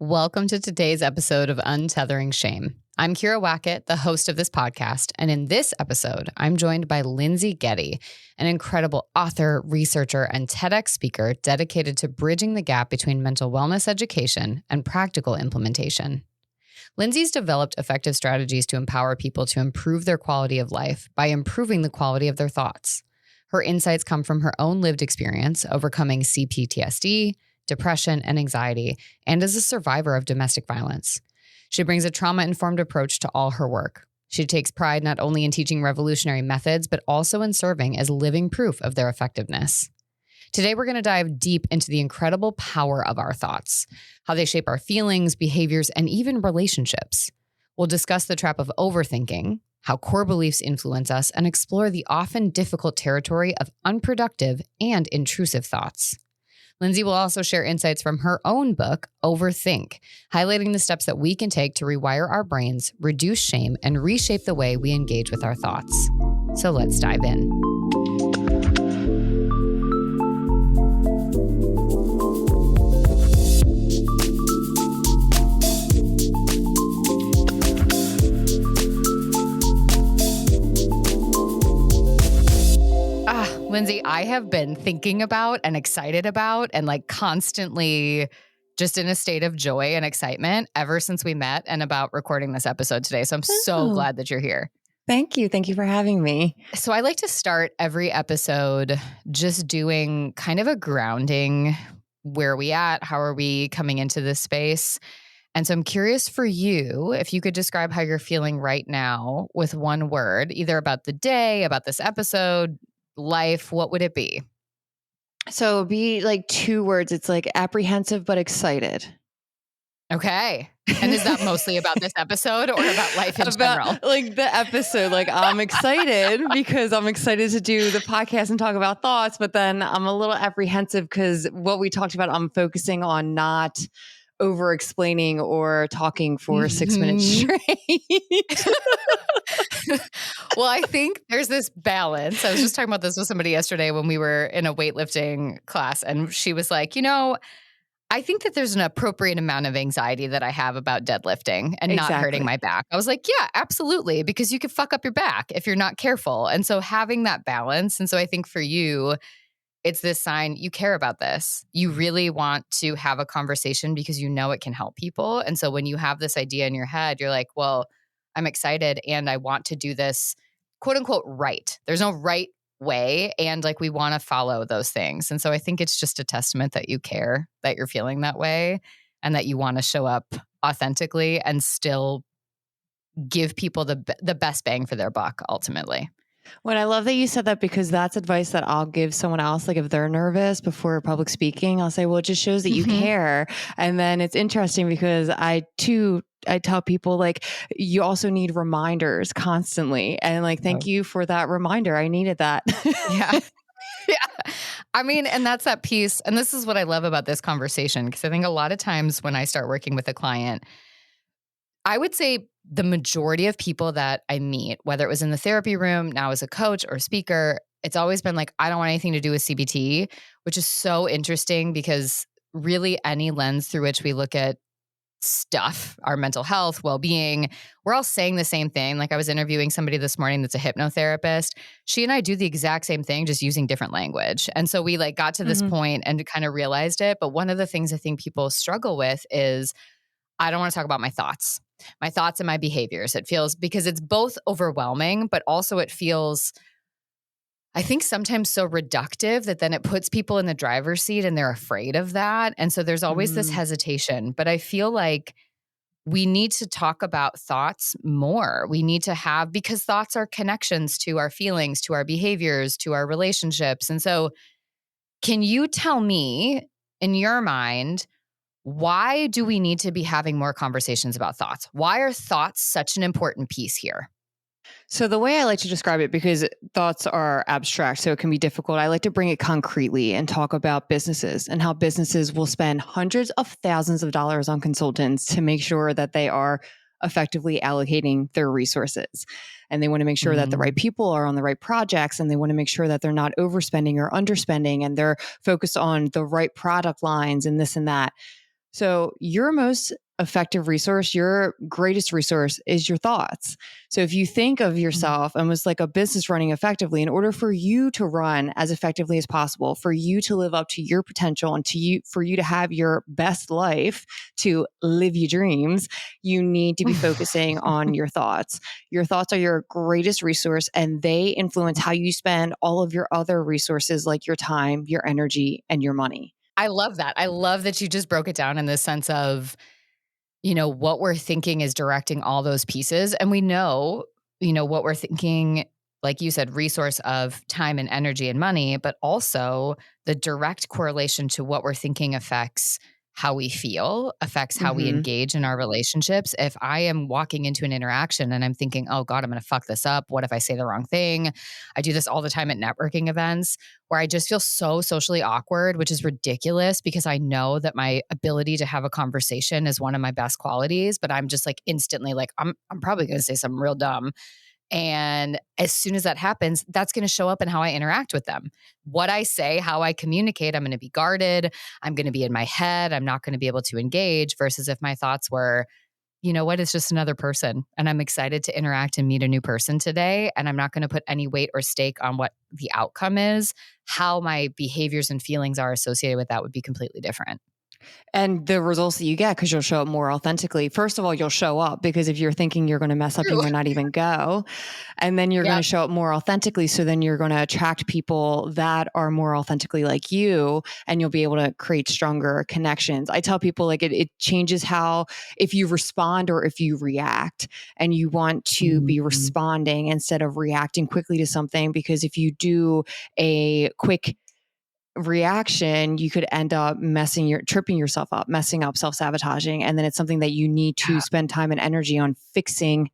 Welcome to today's episode of Untethering Shame. I'm Kyira Wackett, the host of this podcast, and in this episode, I'm joined by Lyndsey Getty, an incredible author, researcher, and TEDx speaker dedicated to bridging the gap between mental wellness education and practical implementation. Lyndsey's developed effective strategies to empower people to improve their quality of life by improving the quality of their thoughts. Her insights come from her own lived experience overcoming CPTSD, depression, and anxiety, and as a survivor of domestic violence. She brings a trauma-informed approach to all her work. She takes pride not only in teaching revolutionary methods, but also in serving as living proof of their effectiveness. Today, we're going to dive deep into the incredible power of our thoughts, how they shape our feelings, behaviors, and even relationships. We'll discuss the trap of overthinking, how core beliefs influence us, and explore the often difficult territory of unproductive and intrusive thoughts. Lyndsey will also share insights from her own book, Overthink, highlighting the steps that we can take to rewire our brains, reduce shame, and reshape the way we engage with our thoughts. So let's dive in. Lyndsey, I have been thinking about and excited about and constantly just in a state of joy and excitement ever since we met and about recording this episode today. So I'm so glad that you're here. Thank you. Thank you for having me. So I like to start every episode just doing kind of a grounding. Where are we at? How are we coming into this space? And so I'm curious for you, if you could describe how you're feeling right now with one word, either about the day, about this episode, life, what would it be? So it'd be two words. It's apprehensive, but excited. Okay. And is that mostly about this episode or about life in general? The episode, I'm excited because I'm excited to do the podcast and talk about thoughts, but then I'm a little apprehensive because what we talked about, I'm focusing on not over explaining or talking for 6 minutes straight. Well, I think there's this balance. I was just talking about this with somebody yesterday when we were in a weightlifting class, and she was like, I think that there's an appropriate amount of anxiety that I have about deadlifting and not hurting my back. I was like, yeah, absolutely, because you could fuck up your back if you're not careful. And so having that balance. And so I think for you, it's this sign you care about this. You really want to have a conversation because you know it can help people. And so when you have this idea in your head, you're like, well, I'm excited and I want to do this, quote unquote, right. There's no right way. And we want to follow those things. And so I think it's just a testament that you care, that you're feeling that way, and that you want to show up authentically and still give people the best bang for their buck ultimately. Well, I love that you said that because that's advice that I'll give someone else. If they're nervous before public speaking, I'll say, well, it just shows that you care. And then it's interesting because I tell people you also need reminders constantly. And thank you for that reminder. I needed that. Yeah. Yeah. I mean, and that's that piece. And this is what I love about this conversation, because I think a lot of times when I start working with a client, I would say the majority of people that I meet, whether it was in the therapy room, now as a coach or speaker, it's always been I don't want anything to do with CBT, which is so interesting because really any lens through which we look at stuff, our mental health, well-being, we're all saying the same thing. I was interviewing somebody this morning that's a hypnotherapist. She and I do the exact same thing, just using different language. And so we got to this point and kind of realized it. But one of the things I think people struggle with is I don't want to talk about my thoughts and my behaviors. It feels, because it's both overwhelming, but also it feels, I think, sometimes so reductive that then it puts people in the driver's seat and they're afraid of that. And so there's always this hesitation. But I feel like we need to talk about thoughts more. We need to have, because thoughts are connections to our feelings, to our behaviors, to our relationships. And so can you tell me, in your mind, why do we need to be having more conversations about thoughts? Why are thoughts such an important piece here? So the way I like to describe it, because thoughts are abstract, so it can be difficult, I like to bring it concretely and talk about businesses and how businesses will spend hundreds of thousands of dollars on consultants to make sure that they are effectively allocating their resources. And they want to make sure that the right people are on the right projects, and they want to make sure that they're not overspending or underspending, and they're focused on the right product lines and this and that. So your most effective resource, your greatest resource is your thoughts. So if you think of yourself almost like a business running effectively, in order for you to run as effectively as possible, for you to live up to your potential and for you to have your best life, to live your dreams, you need to be focusing on your thoughts. Your thoughts are your greatest resource, and they influence how you spend all of your other resources like your time, your energy, and your money. I love that. I love that you just broke it down in the sense of, you know, what we're thinking is directing all those pieces. And we know, you know, what we're thinking, like you said, resource of time and energy and money, but also the direct correlation to what we're thinking affects how we feel, affects how we Mm-hmm. engage in our relationships. If I am walking into an interaction and I'm thinking, oh God, I'm going to fuck this up. What if I say the wrong thing? I do this all the time at networking events where I just feel so socially awkward, which is ridiculous because I know that my ability to have a conversation is one of my best qualities, but I'm just like instantly like, I'm probably going to say something real dumb. And as soon as that happens, that's going to show up in how I interact with them. What I say, how I communicate, I'm going to be guarded. I'm going to be in my head. I'm not going to be able to engage versus if my thoughts were, you know what, it's just another person. And I'm excited to interact and meet a new person today. And I'm not going to put any weight or stake on what the outcome is. How my behaviors and feelings are associated with that would be completely different. And the results that you get, because you'll show up more authentically. First of all, you'll show up because if you're thinking you're going to mess up, you True. might not even go. And then you're going to Yep. show up more authentically. So then you're going to attract people that are more authentically like you, and you'll be able to create stronger connections. I tell people like it changes how, if you respond or if you react, and you want to be Mhm. responding instead of reacting quickly to something. Because if you do a quick reaction, you could end up tripping yourself up, messing up, self-sabotaging. And then it's something that you need to Yeah. spend time and energy on fixing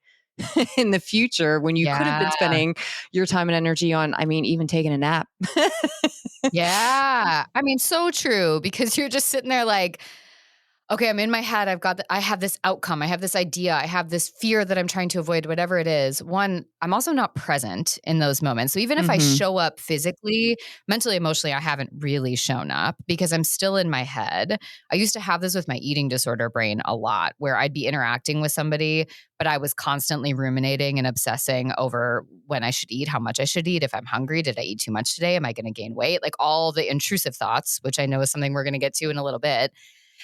in the future when you could have been Yeah. spending your time and energy on, I mean, even taking a nap. Yeah. I mean, so true because you're just sitting there like, okay, I'm in my head. I have this outcome. I have this idea. I have this fear that I'm trying to avoid, whatever it is. One, I'm also not present in those moments. So even if I Hmm. show up physically, mentally, emotionally, I haven't really shown up because I'm still in my head. I used to have this with my eating disorder brain a lot where I'd be interacting with somebody, but I was constantly ruminating and obsessing over when I should eat, how much I should eat, if I'm hungry, did I eat too much today? Am I going to gain weight? Like all the intrusive thoughts, which I know is something we're going to get to in a little bit.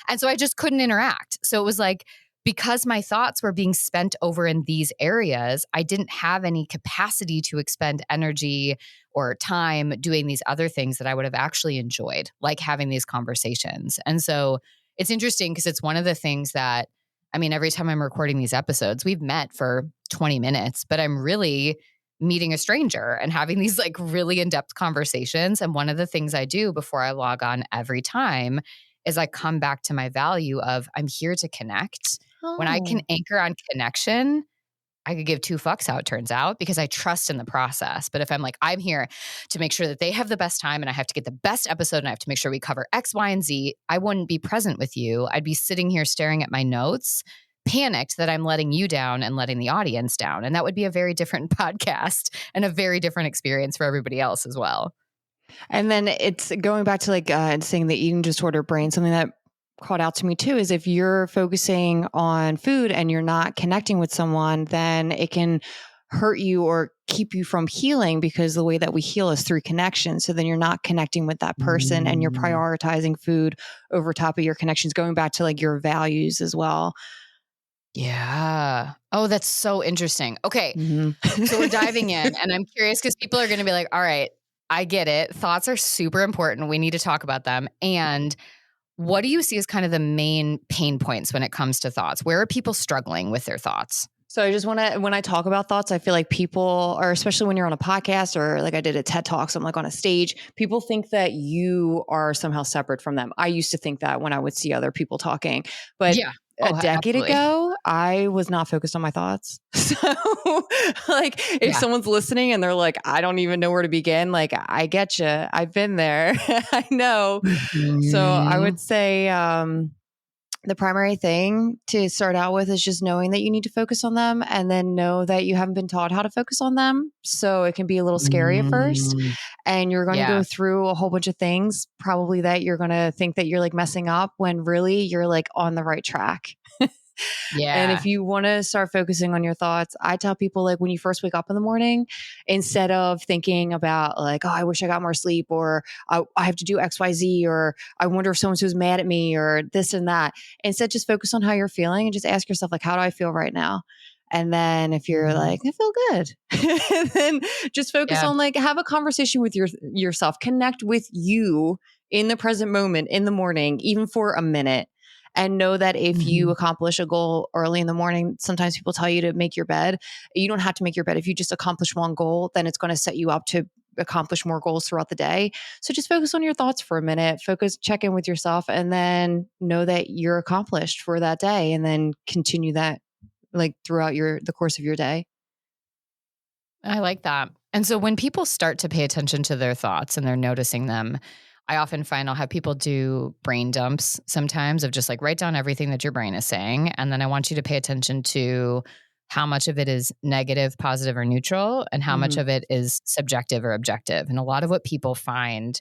And so I just couldn't interact. So it was like, because my thoughts were being spent over in these areas, I didn't have any capacity to expend energy or time doing these other things that I would have actually enjoyed, like having these conversations. And so it's interesting because it's one of the things that, I mean, every time I'm recording these episodes, we've met for 20 minutes, but I'm really meeting a stranger and having these like really in-depth conversations. And one of the things I do before I log on every time is I come back to my value of I'm here to connect. When I can Oh. anchor on connection, I could give two fucks how it turns out because I trust in the process. But if I'm like, I'm here to make sure that they have the best time and I have to get the best episode and I have to make sure we cover X, Y, and Z, I wouldn't be present with you. I'd be sitting here staring at my notes, panicked that I'm letting you down and letting the audience down. And that would be a very different podcast and a very different experience for everybody else as well. And then it's going back to like saying the eating disorder brain, something that caught out to me too is if you're focusing on food and you're not connecting with someone, then it can hurt you or keep you from healing because the way that we heal is through connection. So then you're not connecting with that person and you're Mm. prioritizing food over top of your connections, going back to like your values as well. Yeah. Oh, that's so interesting. Okay. Mhm. So we're diving in, and I'm curious because people are going to be like, all right, I get it. Thoughts are super important. We need to talk about them. And what do you see as kind of the main pain points when it comes to thoughts? Where are people struggling with their thoughts? So I just want to, when I talk about thoughts, I feel like people are, especially when you're on a podcast or like I did a TED Talk, so I'm like on a stage, people think that you are somehow separate from them. I used to think that when I would see other people talking, but Yeah. a Oh, decade absolutely. ago, I was not focused on my thoughts. So like if Yeah. someone's listening and they're like, I don't even know where to begin, like I get you. I've been there. I know. So I Mhm. would say, The primary thing to start out with is just knowing that you need to focus on them, and then know that you haven't been taught how to focus on them. So it can be a little scary at first, Mm, and you're going to yeah. go through a whole bunch of things, probably that you're going to think that you're like messing up when really you're like on the right track. And if Yeah. you want to start focusing on your thoughts, I tell people, like, when you first wake up in the morning, instead of thinking about like, oh, I wish I got more sleep, or I have to do XYZ, or I wonder if someone's who's mad at me, or this and that, instead just focus on how you're feeling and just ask yourself, like, how do I feel right now? And then if you're Mhm. like, I feel good, then just focus Yeah. on, like, have a conversation with yourself, connect with you in the present moment in the morning, even for a minute. And know that if you Mhm. accomplish a goal early in the morning, sometimes people tell you to make your bed. You don't have to make your bed. If you just accomplish one goal, then it's going to set you up to accomplish more goals throughout the day. So just focus on your thoughts for a minute, check in with yourself, and then know that you're accomplished for that day, and then continue that like throughout the course of your day. I like that. And so when people start to pay attention to their thoughts and they're noticing them, I often find I'll have people do brain dumps sometimes of just like write down everything that your brain is saying. And then I want you to pay attention to how much of it is negative, positive, or neutral, and how much Mhm. of it is subjective or objective. And a lot of what people find,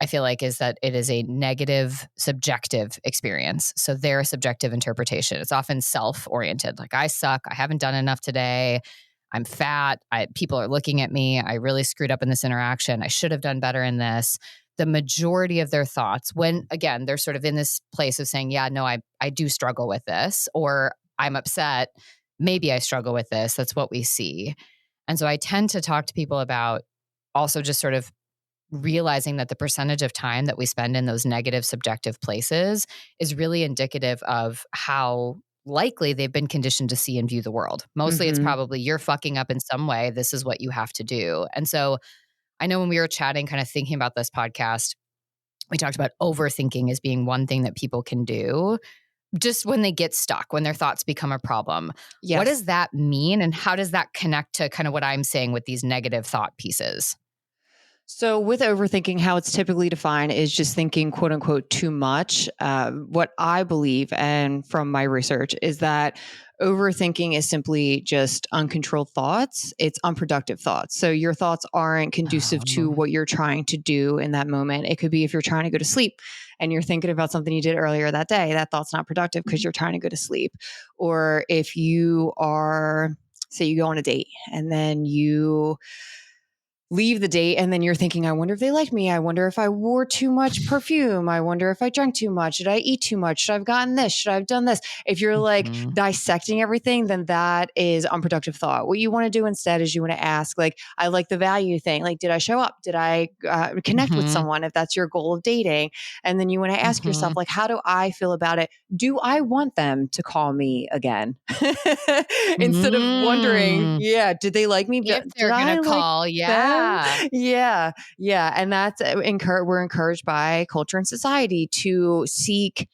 I feel like, is that it is a negative, subjective experience. So their subjective interpretation. It's often self oriented. Like, I suck. I haven't done enough today. I'm fat. People are looking at me. I really screwed up in this interaction. I should have done better in this. The majority of their thoughts, when again, they're sort of in this place of saying, yeah, no, I do struggle with this, or I'm upset. Maybe I struggle with this. That's what we see. And so I tend to talk to people about also just sort of realizing that the percentage of time that we spend in those negative subjective places is really indicative of how likely they've been conditioned to see and view the world. Mostly it's Mhm. probably you're fucking up in some way. This is what you have to do. And so I know when we were chatting, kind of thinking about this podcast, we talked about overthinking as being one thing that people can do just when they get stuck, when their thoughts become a problem. What Yes. does that mean? And how does that connect to kind of what I'm saying with these negative thought pieces? So, with overthinking, how it's typically defined is just thinking, quote unquote, too much. What I believe, and from my research, is that overthinking is simply just uncontrolled thoughts. It's unproductive thoughts. So, your thoughts aren't conducive to Um, what you're trying to do in that moment. It could be if you're trying to go to sleep and you're thinking about something you did earlier that day, that thought's not productive because you're trying to go to sleep. Or if you are, say, you go on a date and then you leave the date and then you're thinking, I wonder if they like me. I wonder if I wore too much perfume. I wonder if I drank too much. Did I eat too much? Should I have gotten this? Should I have done this? If you're like mhm, dissecting everything, then that is unproductive thought. What you want to do instead is you want to ask, like, I like the value thing. Like, did I show up? Did I connect with mhm, someone if that's your goal of dating? And then you want to ask yourself, mhm, like, how do I feel about it? Do I want them to call me again? Instead of wondering, mm. yeah, did they like me? If Did they're I gonna like call, them? yeah. Yeah, yeah, and that's we're encouraged by culture and society to seek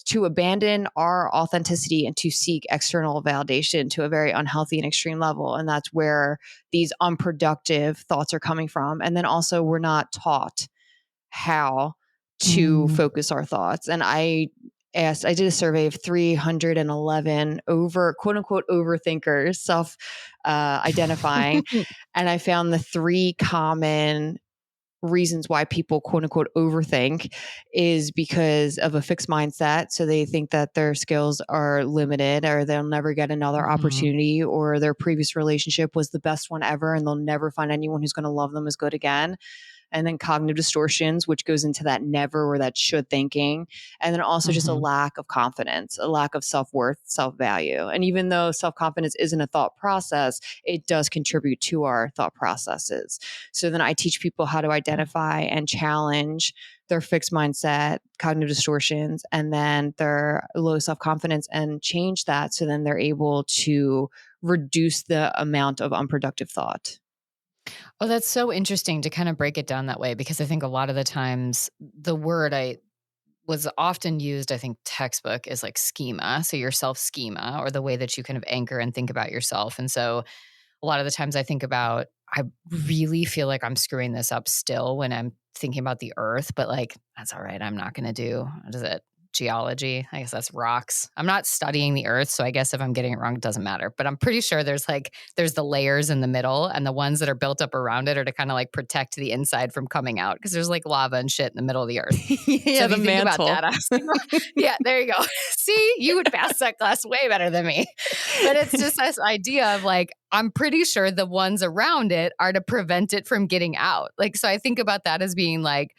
to abandon our authenticity and to seek external validation to a very unhealthy and extreme level, and that's where these unproductive thoughts are coming from. And then also, we're not taught how to Mm. focus our thoughts. And I did a survey of 311 quote unquote overthinkers, self identifying, and I found the three common reasons why people quote unquote overthink is because of a fixed mindset. So they think that their skills are limited, or they'll never get another Mhm, opportunity, or their previous relationship was the best one ever and they'll never find anyone who's going to love them as good again. And then cognitive distortions, which goes into that never or that should thinking. And then also just a mhm. lack of confidence, a lack of self worth, self value. And even though self confidence isn't a thought process, it does contribute to our thought processes. So then I teach people how to identify and challenge their fixed mindset, cognitive distortions, and then their low self confidence, and change that. So then they're able to reduce the amount of unproductive thought. Oh, that's so interesting to kind of break it down that way, because I think a lot of the times the word I was often used, I think textbook, is like schema. So your self schema, or the way that you kind of anchor and think about yourself. And so a lot of the times I think about, I really feel like I'm screwing this up still when I'm thinking about the earth, but like, that's all right. I'm not going to do, what is it? geology. I guess that's rocks. I'm not studying the earth, so I guess if I'm getting it wrong, it doesn't matter. But I'm pretty sure there's the layers in the middle, and the ones that are built up around it are to kind of like protect the inside from coming out, because there's like lava and shit in the middle of the earth. Yeah, So if the you think about mantle. that, I was like, yeah, there you go. See, you would pass that class way better than me. But it's just this idea of like, I'm pretty sure the ones around it are to prevent it from getting out. Like, so I think about that as being like,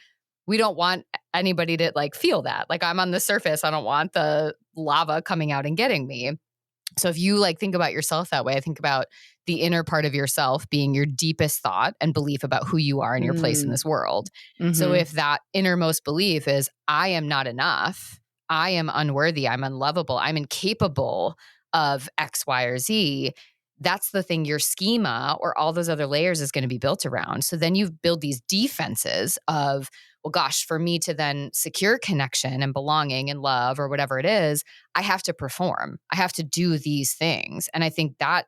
we don't want anybody to like feel that. Like, I'm on the surface. I don't want the lava coming out and getting me. So if you like think about yourself that way, I think about the inner part of yourself being your deepest thought and belief about who you are and your place in this world. So Mm-hmm. if that innermost belief is, I am not enough, I am unworthy, I'm unlovable, I'm incapable of X, Y, or Z, that's the thing your schema or all those other layers is going to be built around. So then you build these defenses of, well, gosh, for me to then secure connection and belonging and love or whatever it is, I have to perform. I have to do these things. And I think that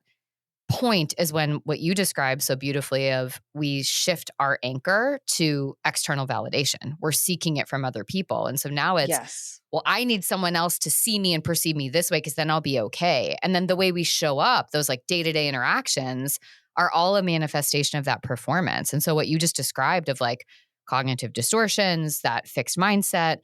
point is when what you described so beautifully of we shift our anchor to external validation. We're seeking it from other people. And so now it's, Yes. well, I need someone else to see me and perceive me this way because then I'll be okay. And then the way we show up, those like day-to-day interactions are all a manifestation of that performance. And so what you just described of like cognitive distortions, that fixed mindset,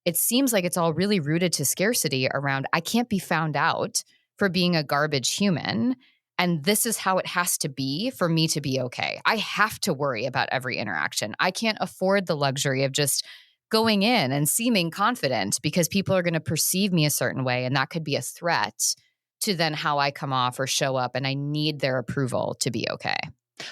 it seems like it's all really rooted to scarcity around, I can't be found out for being a garbage human. And this is how it has to be for me to be okay. I have to worry about every interaction. I can't afford the luxury of just going in and seeming confident because people are going to perceive me a certain way. And that could be a threat to then how I come off or show up. And I need their approval to be okay.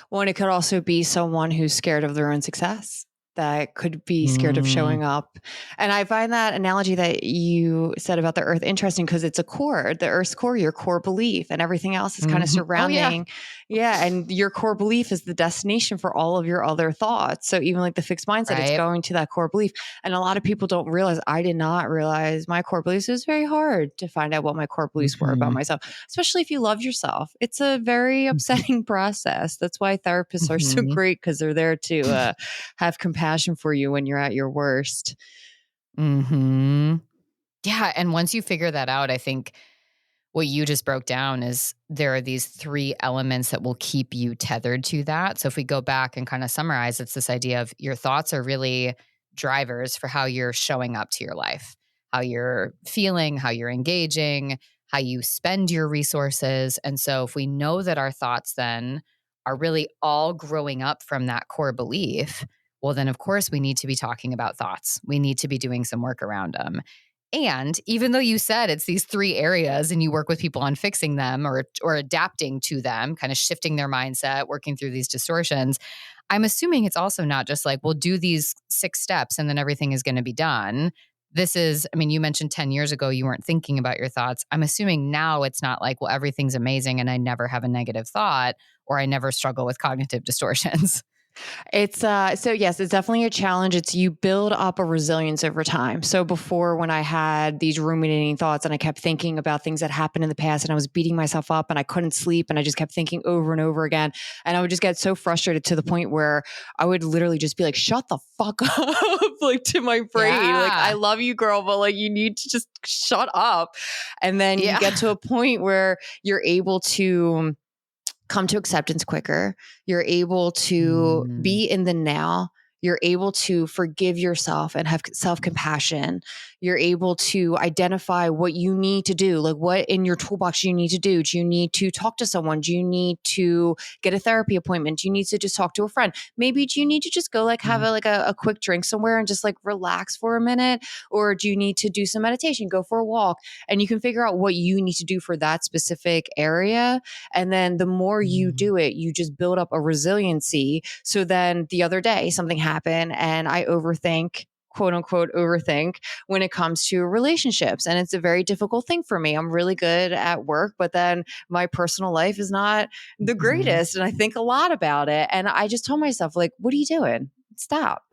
Well, and it could also be someone who's scared of their own success, that could be scared of showing up. And I find that analogy that you said about the earth interesting because it's a core, the earth's core, your core belief, and everything else is kind of surrounding. Yeah. And your core belief is the destination for all of your other thoughts. So even like the fixed mindset, it's going to that core belief. And a lot of people don't realize, I did not realize my core beliefs. It was very hard to find out what my core beliefs were about myself, especially if you love yourself. It's a very upsetting process. That's why therapists are so great, because they're there to have compassion for you when you're at your worst. Yeah. And once you figure that out, I think what you just broke down is there are these three elements that will keep you tethered to that. So if we go back and kind of summarize, it's this idea of your thoughts are really drivers for how you're showing up to your life, how you're feeling, how you're engaging, how you spend your resources. And so if we know that our thoughts then are really all growing up from that core belief, well, then of course we need to be talking about thoughts. We need to be doing some work around them. And even though you said it's these three areas and you work with people on fixing them or adapting to them, kind of shifting their mindset, working through these distortions, I'm assuming it's also not just like, we'll do these 6 steps and then everything is going to be done. This is, I mean, you mentioned 10 years ago you weren't thinking about your thoughts. I'm assuming now it's not like, well, everything's amazing and I never have a negative thought or I never struggle with cognitive distortions. It's so yes, it's definitely a challenge. It's you build up a resilience over time. So before, when I had these ruminating thoughts and I kept thinking about things that happened in the past and I was beating myself up and I couldn't sleep and I just kept thinking over and over again, and I would just get so frustrated to the point where I would literally just be like, shut the fuck up, like, to my brain. Like, I love you, girl, but like, you need to just shut up. And then you get to a point where you're able to come to acceptance quicker. You're able to be in the now. You're able to forgive yourself and have self-compassion. You're able to identify what you need to do, like what in your toolbox you need to do. Do you need to talk to someone? Do you need to get a therapy appointment? Do you need to just talk to a friend? Maybe do you need to just go like have a quick drink somewhere and just like relax for a minute? Or do you need to do some meditation, go for a walk? And you can figure out what you need to do for that specific area. And then the more you do it, you just build up a resiliency. So then the other day something happened and I overthink, quote unquote, overthink when it comes to relationships. And it's a very difficult thing for me. I'm really good at work, but then my personal life is not the greatest. And I think a lot about it. And I just told myself, like, what are you doing? Stop.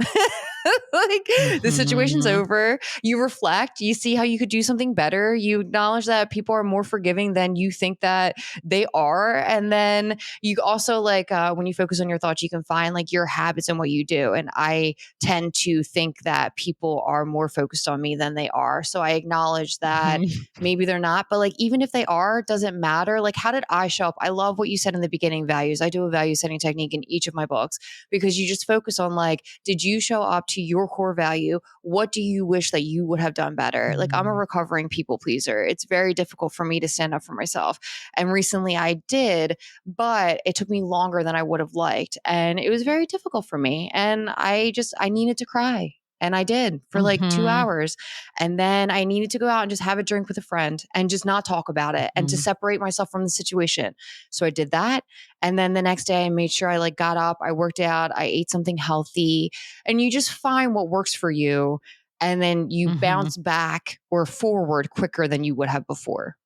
Like the situation's Mhm. over. You reflect, you see how you could do something better. You acknowledge that people are more forgiving than you think that they are. And then you also like when you focus on your thoughts, you can find like your habits and what you do. And I tend to think that people are more focused on me than they are. So I acknowledge that Mhm. maybe they're not, but like even if they are, it doesn't matter. Like how did I show up? I love what you said in the beginning, values. I do a value setting technique in each of my books because you just focus on like, did you show up to your core value? What do you wish that you would have done better? Like I'm a Mhm. recovering people pleaser. It's very difficult for me to stand up for myself. And recently I did, but it took me longer than I would have liked. And it was very difficult for me. And I needed to cry. And I did for like 2 hours. And then I needed to go out and just have a drink with a friend and just not talk about it and to Mhm. separate myself from the situation. So I did that. And then the next day I made sure I like got up, I worked out, I ate something healthy, and you just find what works for you. And then you Mhm. bounce back or forward quicker than you would have before.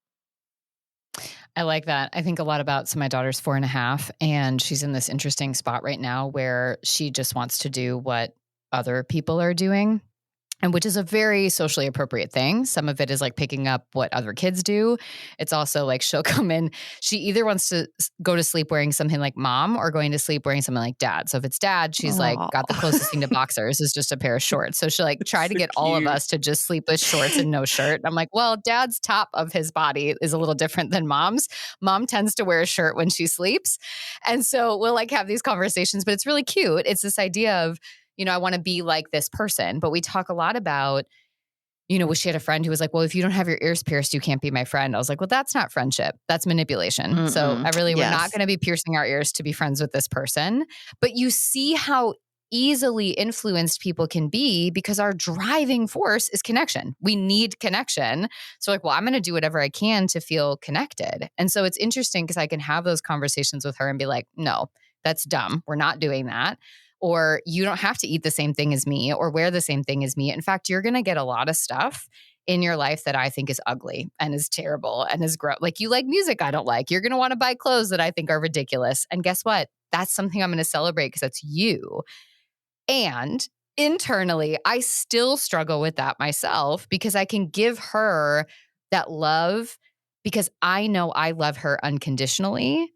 I like that. I think a lot about, so my daughter's 4.5, and she's in this interesting spot right now where she just wants to do what other people are doing. And which is a very socially appropriate thing. Some of it is like picking up what other kids do. It's also like she'll come in. She either wants to go to sleep wearing something like mom or going to sleep wearing something like dad. So if it's dad, she's like Oh, got the closest thing to boxers is just a pair of shorts. So she'll like try that's to so get all of cute. us to just sleep with shorts and no shirt. I'm like, well, dad's top of his body is a little different than mom's. Mom tends to wear a shirt when she sleeps. And so we'll like have these conversations, but it's really cute. It's this idea of, I want to be like this person. But we talk a lot about, she had a friend who was like, well, if you don't have your ears pierced, you can't be my friend. I was like, well, that's not friendship. That's manipulation. So Mm-mm. we're not Yes. going to be piercing our ears to be friends with this person. But you see how easily influenced people can be because our driving force is connection. We need connection. So like, well, I'm going to do whatever I can to feel connected. And so it's interesting because I can have those conversations with her and be like, no, that's dumb. We're not doing that. Or you don't have to eat the same thing as me or wear the same thing as me. In fact, you're going to get a lot of stuff in your life that I think is ugly and is terrible and is gross. Like you like music I don't like. You're going to want to buy clothes that I think are ridiculous. And guess what? That's something I'm going to celebrate because that's you. And internally, I still struggle with that myself because I can give her that love because I know I love her unconditionally,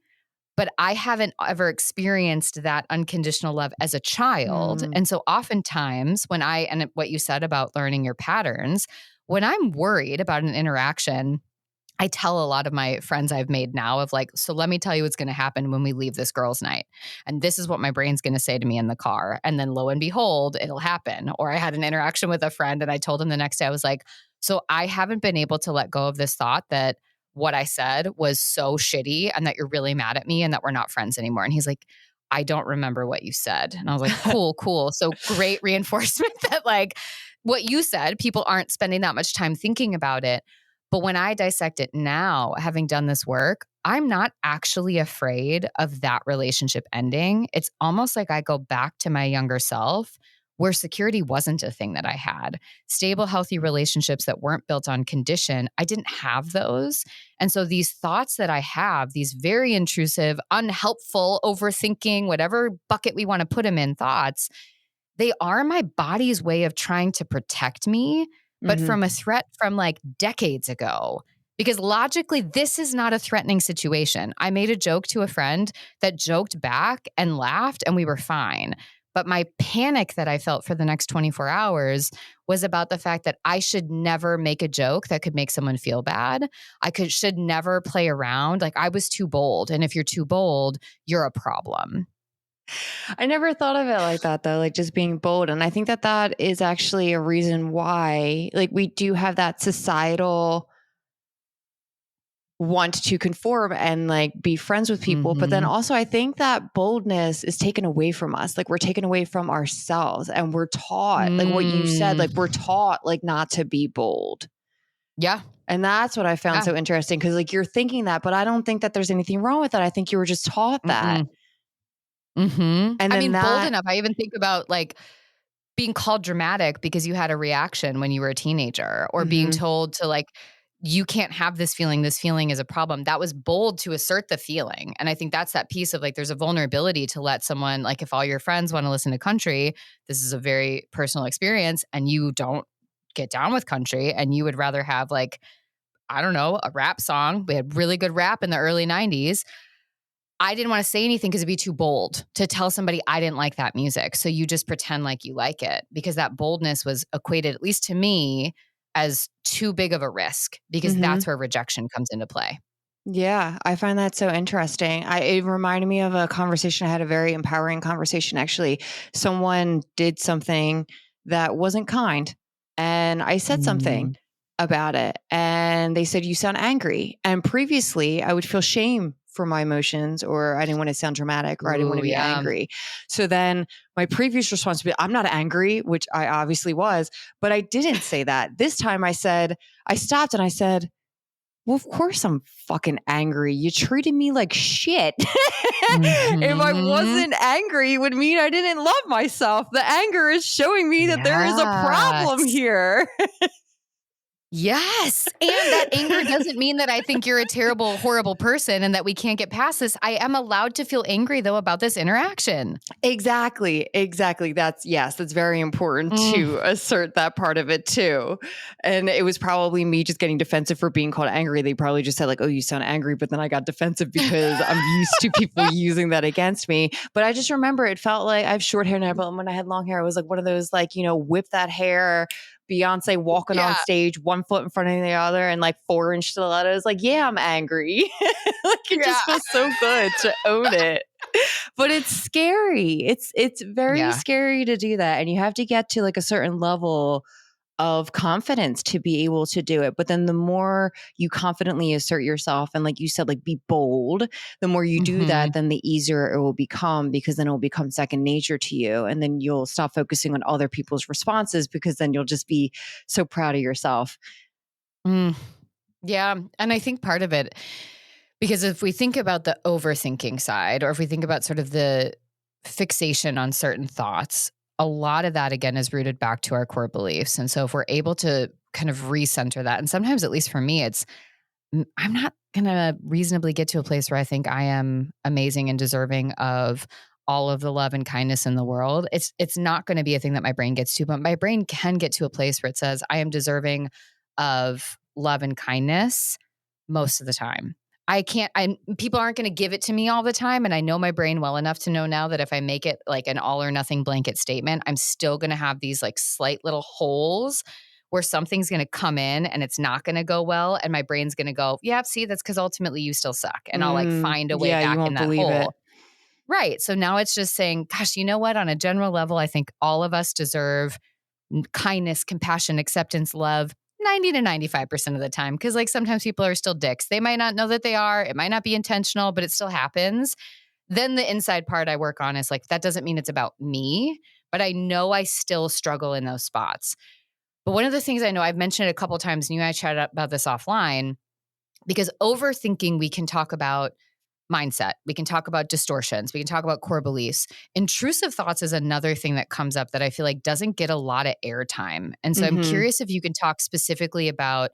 but I haven't ever experienced that unconditional love as a child. Mm. And so oftentimes and what you said about learning your patterns, when I'm worried about an interaction, I tell a lot of my friends I've made now of like, so let me tell you what's going to happen when we leave this girls' night. And this is what my brain's going to say to me in the car. And then lo and behold, it'll happen. Or I had an interaction with a friend and I told him the next day, I was like, so I haven't been able to let go of this thought that what I said was so shitty and that you're really mad at me and that we're not friends anymore. And he's like, I don't remember what you said. And I was like, cool, cool. So great reinforcement that like what you said, people aren't spending that much time thinking about it. But when I dissect it now, having done this work, I'm not actually afraid of that relationship ending. It's almost like I go back to my younger self where security wasn't a thing that I had. Stable, healthy relationships that weren't built on condition, I didn't have those. And so these thoughts that I have, these very intrusive, unhelpful, overthinking, whatever bucket we want to put them in thoughts, they are my body's way of trying to protect me, but Mm-hmm. from a threat from like decades ago. Because logically, this is not a threatening situation. I made a joke to a friend that joked back and laughed, and we were fine. But my panic that I felt for the next 24 hours was about the fact that I should never make a joke that could make someone feel bad. Should never play around. Like I was too bold. And if you're too bold, you're a problem. I never thought of it like that though, like just being bold. And I think that that is actually a reason why, like, we do have that societal want to conform and like be friends with people. But then Mhm. also, I think that boldness is taken away from us. Like, we're taken away from ourselves and we're taught, like what you said, Mm. like, we're taught like not to be bold. Yeah. And that's what I found Yeah. so interesting because, like, you're thinking that, but I don't think that there's anything wrong with that. I think you were just taught that. Mm-mm. Mhm. And I then mean, bold that, enough. I even think about, like, being called dramatic because you had a reaction when you were a teenager or being mhm. told to, like, you can't have this feeling. This feeling is a problem. That was bold to assert the feeling. And I think that's that piece of like, there's a vulnerability to let someone, like if all your friends want to listen to country, this is a very personal experience and you don't get down with country and you would rather have like, I don't know, a rap song. We had really good rap in the early 90s. I didn't want to say anything because it'd be too bold to tell somebody I didn't like that music. So you just pretend like you like it because that boldness was equated, at least to me, as too big of a risk because that's where rejection comes into play. Yeah, I find that so interesting. It reminded me of a conversation. I had a very empowering conversation, actually. Someone did something that wasn't kind, and I said something Mm. about it, and they said, "You sound angry." And previously, I would feel shame for my emotions, or I didn't want to sound dramatic, or I didn't want Ooh, to be yeah. angry. So then my previous response would be, "I'm not angry," which I obviously was, but I didn't say that. This time I stopped and I said, well, of course I'm fucking angry. You treated me like shit. If I Mhm. wasn't angry, it would mean I didn't love myself. The anger is showing me that there is a problem Yes. here. Yes. And that anger doesn't mean that I think you're a terrible, horrible person and that we can't get past this. I am allowed to feel angry, though, about this interaction. Exactly. That's very important Mm. to assert that part of it too. And it was probably me just getting defensive for being called angry. They probably just said like, "Oh, you sound angry," but then I got defensive because I'm used to people using that against me. But I just remember it felt like I have short hair now, but when I had long hair, it was like one of those like, whip that hair, Beyonce walking on Yeah. stage, one foot in front of the other and like 4-inch stilettos. Like, yeah, I'm angry. Like it Yeah. just feels so good to own it. But it's scary. It's very Yeah. scary to do that. And you have to get to like a certain level of confidence to be able to do it. But then the more you confidently assert yourself and like you said, like be bold, the more you do Mhm. that, then the easier it will become because then it will become second nature to you. And then you'll stop focusing on other people's responses because then you'll just be so proud of yourself. Mm. Yeah. And I think part of it, because if we think about the overthinking side, or if we think about sort of the fixation on certain thoughts, a lot of that, again, is rooted back to our core beliefs. And so if we're able to kind of recenter that, and sometimes, at least for me, it's I'm not going to reasonably get to a place where I think I am amazing and deserving of all of the love and kindness in the world. It's not going to be a thing that my brain gets to, but my brain can get to a place where it says I am deserving of love and kindness most of the time. People aren't going to give it to me all the time. And I know my brain well enough to know now that if I make it like an all or nothing blanket statement, I'm still going to have these like slight little holes where something's going to come in and it's not going to go well. And my brain's going to go, yeah, see, that's because ultimately you still suck. And I'll like find a way Yeah, you back in won't that believe it. hole. Right. So now it's just saying, gosh, you know what? On a general level, I think all of us deserve kindness, compassion, acceptance, love 90 to 95% of the time. Cause like sometimes people are still dicks. They might not know that they are. It might not be intentional, but it still happens. Then the inside part I work on is like, that doesn't mean it's about me, but I know I still struggle in those spots. But one of the things I know I've mentioned it a couple of times, and you and I chatted about this offline, because overthinking, we can talk about mindset. We can talk about distortions. We can talk about core beliefs. Intrusive thoughts is another thing that comes up that I feel like doesn't get a lot of airtime. And so I'm Mhm. curious if you can talk specifically about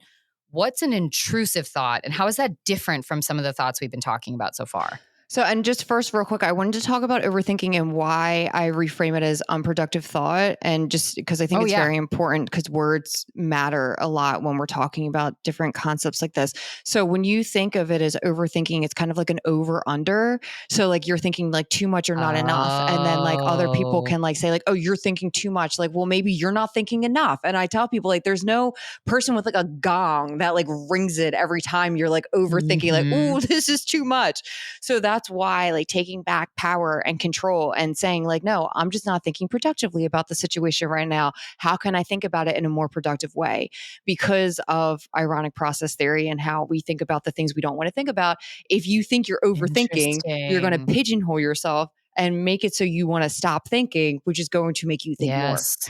what's an intrusive thought and how is that different from some of the thoughts we've been talking about so far? So, and just first, real quick, I wanted to talk about overthinking and why I reframe it as unproductive thought. And just because I think Oh, it's yeah. very important because words matter a lot when we're talking about different concepts like this. So, when you think of it as overthinking, it's kind of like an over under. So, like you're thinking like too much or not enough. And then like other people Oh. can like say, like, oh, you're thinking too much. Like, well, maybe you're not thinking enough. And I tell people, like, there's no person with like a gong that like rings it every time you're like overthinking, like, Mhm. oh, this is too much. So that's why like taking back power and control and saying like, no, I'm just not thinking productively about the situation right now. How can I think about it in a more productive way? Because of ironic process theory and how we think about the things we don't want to think about. If you think you're overthinking, you're going to Interesting. pigeonhole yourself and make it so you want to stop thinking, which is going to make you think more. Yes.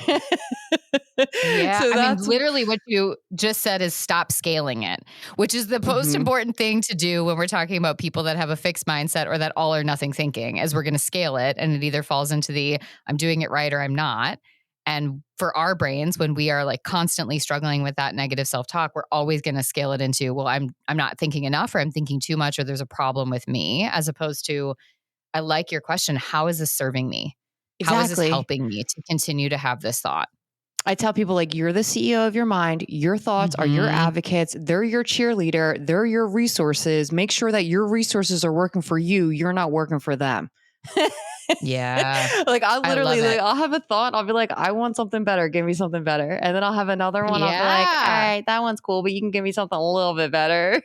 Yeah. So I mean, that's literally what you just said is stop scaling it, which is the most mhm. important thing to do when we're talking about people that have a fixed mindset or that all or nothing thinking, as we're going to scale it. And it either falls into the I'm doing it right or I'm not. And for our brains, when we are like constantly struggling with that negative self-talk, we're always going to scale it into, well, I'm not thinking enough, or I'm thinking too much, or there's a problem with me, as opposed to, I like your question. How is this serving me? How is this Exactly. helping me to continue to have this thought? I tell people, like, you're the CEO of your mind. Your thoughts are your Mhm. advocates. They're your cheerleader. They're your resources. Make sure that your resources are working for you. You're not working for them. Yeah. Like, I'll I literally, love like, it. I'll have a thought. I'll be like, I want something better. Give me something better. And then I'll have another one. I'll be like, all Yeah. right, that one's cool, but you can give me something a little bit better.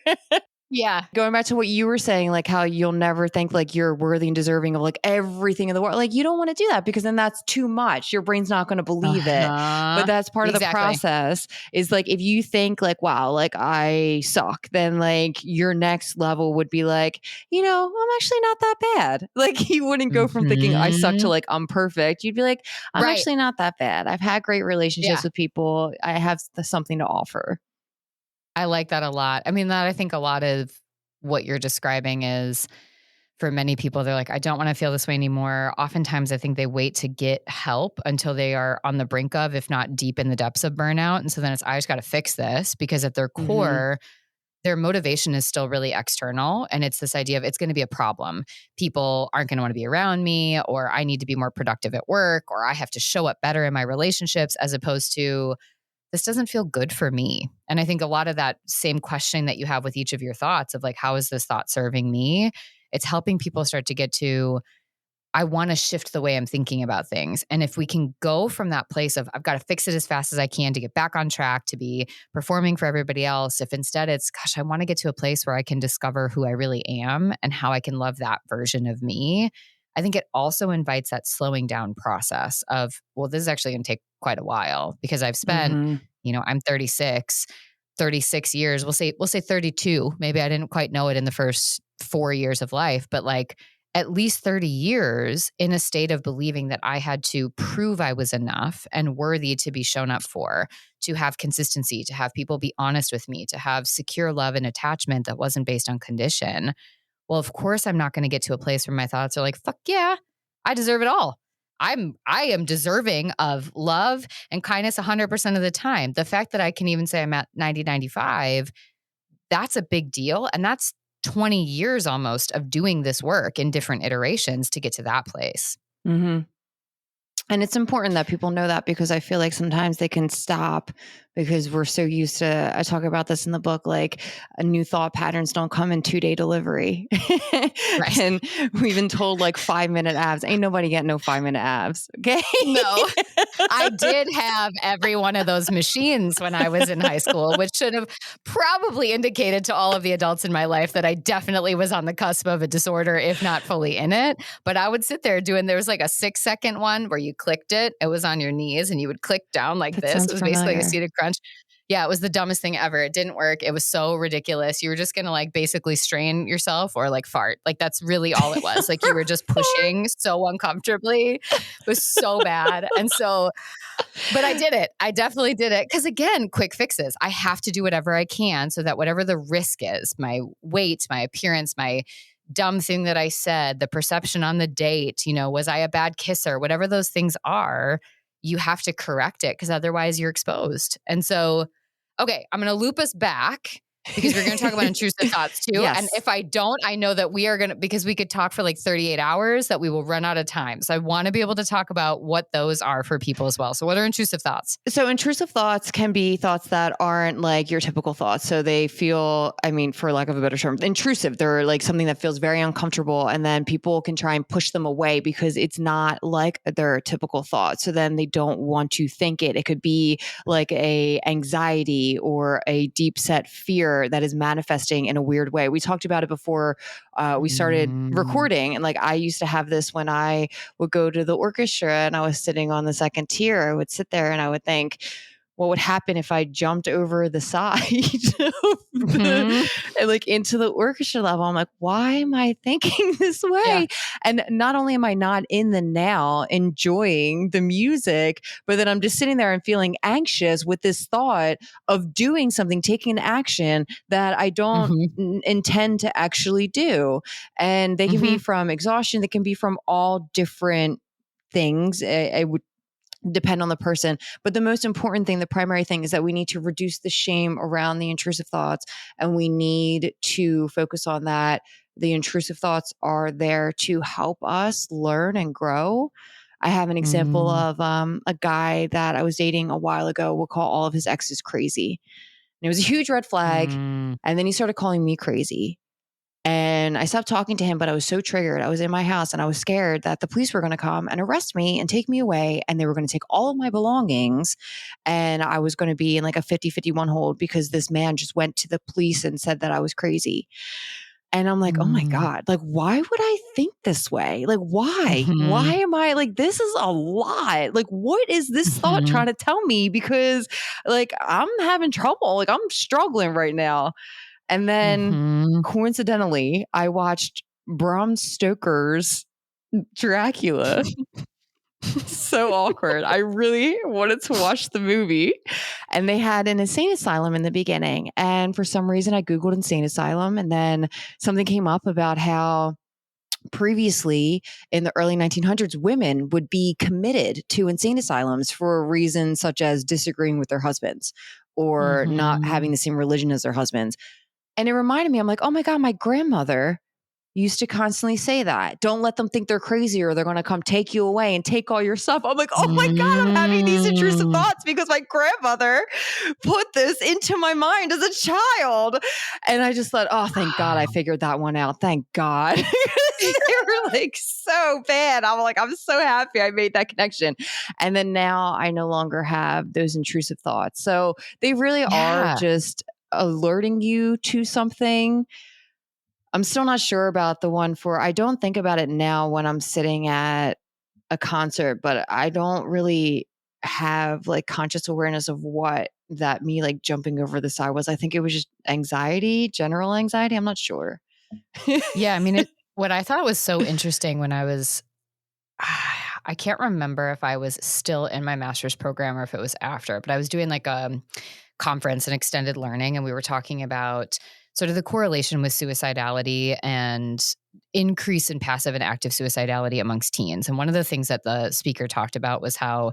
Yeah. Going back to what you were saying, like how you'll never think like you're worthy and deserving of like everything in the world. Like you don't want to do that because then that's too much. Your brain's not going to believe it. But Uh-huh. that's part of the Exactly. process is like if you think like, wow, like I suck, then like your next level would be like, I'm actually not that bad. Like you wouldn't go from thinking I suck to Mhm. like I'm perfect. You'd be like, I'm Right. actually not that bad. I've had great relationships Yeah. with people. I have something to offer. I like that a lot. I mean, that I think a lot of what you're describing is for many people, they're like, I don't want to feel this way anymore. Oftentimes, I think they wait to get help until they are on the brink of, if not deep in the depths of burnout. And so then it's, I just got to fix this, because at their Mm-hmm. core, their motivation is still really external. And it's this idea of it's going to be a problem. People aren't going to want to be around me, or I need to be more productive at work, or I have to show up better in my relationships, as opposed to, this doesn't feel good for me. And I think a lot of that same questioning that you have with each of your thoughts of like, how is this thought serving me? It's helping people start to get to, I want to shift the way I'm thinking about things. And if we can go from that place of, I've got to fix it as fast as I can to get back on track, to be performing for everybody else, if instead it's, gosh, I want to get to a place where I can discover who I really am and how I can love that version of me. I think it also invites that slowing down process of, well, this is actually going to take quite a while, because I've spent, Mm-hmm. I'm 36 years, we'll say 32. Maybe I didn't quite know it in the first 4 years of life, but like at least 30 years in a state of believing that I had to prove I was enough and worthy to be shown up for, to have consistency, to have people be honest with me, to have secure love and attachment that wasn't based on condition. Well, of course, I'm not going to get to a place where my thoughts are like, fuck yeah, I deserve it all. I am deserving of love and kindness 100% of the time. The fact that I can even say I'm at 90, 95, that's a big deal. And that's 20 years almost of doing this work in different iterations to get to that place. Mm-hmm. And it's important that people know that because I feel like sometimes they can stop because we're so used to, I talk about this in the book, like new thought patterns don't come in 2-day delivery. Right. And we've been told like 5-minute abs. Ain't nobody getting no 5-minute abs. Okay. No, I did have every one of those machines when I was in high school, which should have probably indicated to all of the adults in my life that I definitely was on the cusp of a disorder, if not fully in it. But I would sit there there was like a 6-second one where you clicked it. It was on your knees and you would click down like That this. sounds It was basically like a familiar. seated crunch. Yeah, it was the dumbest thing ever. It didn't work. It was so ridiculous. You were just going to like basically strain yourself or like fart. Like that's really all it was. Like you were just pushing so uncomfortably. It was so bad. And so, but I did it. I definitely did it. Because again, quick fixes. I have to do whatever I can so that whatever the risk is, my weight, my appearance, my dumb thing that I said, the perception on the date, was I a bad kisser, whatever those things are, you have to correct it because otherwise you're exposed. And so, okay, I'm going to loop us back because we're going to talk about intrusive thoughts too. And Yes. if I don't, I know that we are going to, because we could talk for like 38 hours, that we will run out of time. So I want to be able to talk about what those are for people as well. So what are intrusive thoughts? So intrusive thoughts can be thoughts that aren't like your typical thoughts. So they feel, I mean, for lack of a better term, intrusive. They're like something that feels very uncomfortable. And then people can try and push them away because it's not like their typical thought. So then they don't want to think it. It could be like a anxiety or a deep set fear that is manifesting in a weird way. We talked about it before we started Mm. recording. And like I used to have this when I would go to the orchestra and I was sitting on the second tier. I would sit there and I would think, what would happen if I jumped over the side of Mhm. and like into the orchestra level? I'm like, why am I thinking this Yeah. way? And not only am I not in the now enjoying the music, but then I'm just sitting there and feeling anxious with this thought of doing something, taking an action that I don't Mhm. intend to actually do. And they can be Mhm. from exhaustion, they can be from all different things. I would depend on the person. But the most important thing, the primary thing, is that we need to reduce the shame around the intrusive thoughts, and we need to focus on that. The intrusive thoughts are there to help us learn and grow. I have an example Mm, of a guy that I was dating a while ago would call all of his exes crazy. And it was a huge red flag. mm, And then he started calling me crazy. And I stopped talking to him, but I was so triggered. I was in my house and I was scared that the police were going to come and arrest me and take me away. And they were going to take all of my belongings. And I was going to be in like a 50-51 hold because this man just went to the police and said that I was crazy. And I'm like, oh my mm, God, like, why would I think this way? Like, why? Why mhm, am I like, this is a lot. Like, what is this thought mhm, trying to tell me? Because like, I'm having trouble. Like, I'm struggling right now. And then mhm. coincidentally, I watched Bram Stoker's Dracula. So awkward. I really wanted to watch the movie. And they had an insane asylum in the beginning. And for some reason, I Googled insane asylum. And then something came up about how previously in the early 1900s, women would be committed to insane asylums for reasons such as disagreeing with their husbands or not having Mhm. the same religion as their husbands. And it reminded me, I'm like, oh my God, my grandmother used to constantly say that. Don't let them think they're crazy or they're going to come take you away and take all your stuff. I'm like, oh my God, I'm having these intrusive Mm. thoughts because my grandmother put this into my mind as a child. And I just thought, oh, thank God I Wow. figured that one out. Thank God. They were like so bad. I'm like, I'm so happy I made that connection. And then now I no longer have those intrusive thoughts. So they really are Yeah. just alerting you to something. I'm still not sure about the one for I don't think about it now when I'm sitting at a concert, but I don't really have like conscious awareness of what that me like jumping over the side was. I think it was just anxiety, general anxiety. I'm not sure. Yeah, I mean, what I thought was so interesting when I was I can't remember if I was still in my master's program or if it was after, but I was doing like a conference and extended learning, and we were talking about sort of the correlation with suicidality and increase in passive and active suicidality amongst teens. And one of the things that the speaker talked about was how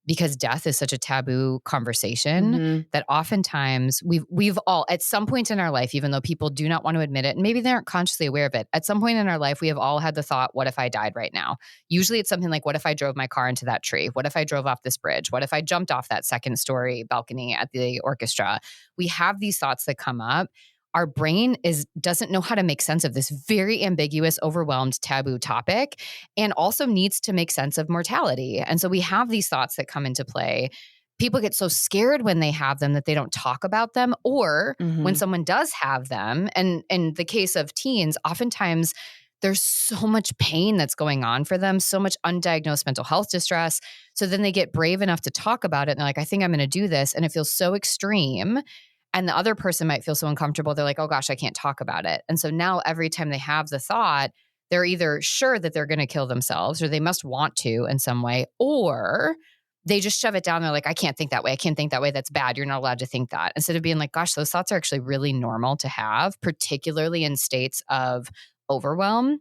because death is such a taboo conversation Mhm. that oftentimes we've all at some point in our life, even though people do not want to admit it and maybe they aren't consciously aware of it, at some point in our life we have all had the thought, what if I died right now? Usually it's something like, what if I drove my car into that tree? What if I drove off this bridge? What if I jumped off that second story balcony at the orchestra? We have these thoughts that come up. Our brain doesn't know how to make sense of this very ambiguous, overwhelmed, taboo topic, and also needs to make sense of mortality. And so we have these thoughts that come into play. People get so scared when they have them that they don't talk about them, or when Mhm. someone does have them. And in the case of teens, oftentimes there's so much pain that's going on for them, so much undiagnosed mental health distress. So then they get brave enough to talk about it. And they're like, I think I'm going to do this. And it feels so extreme. And the other person might feel so uncomfortable. They're like, oh gosh, I can't talk about it. And so now every time they have the thought, they're either sure that they're going to kill themselves or they must want to in some way, or they just shove it down. They're like, I can't think that way. I can't think that way. That's bad. You're not allowed to think that. Instead of being like, gosh, those thoughts are actually really normal to have, particularly in states of overwhelm.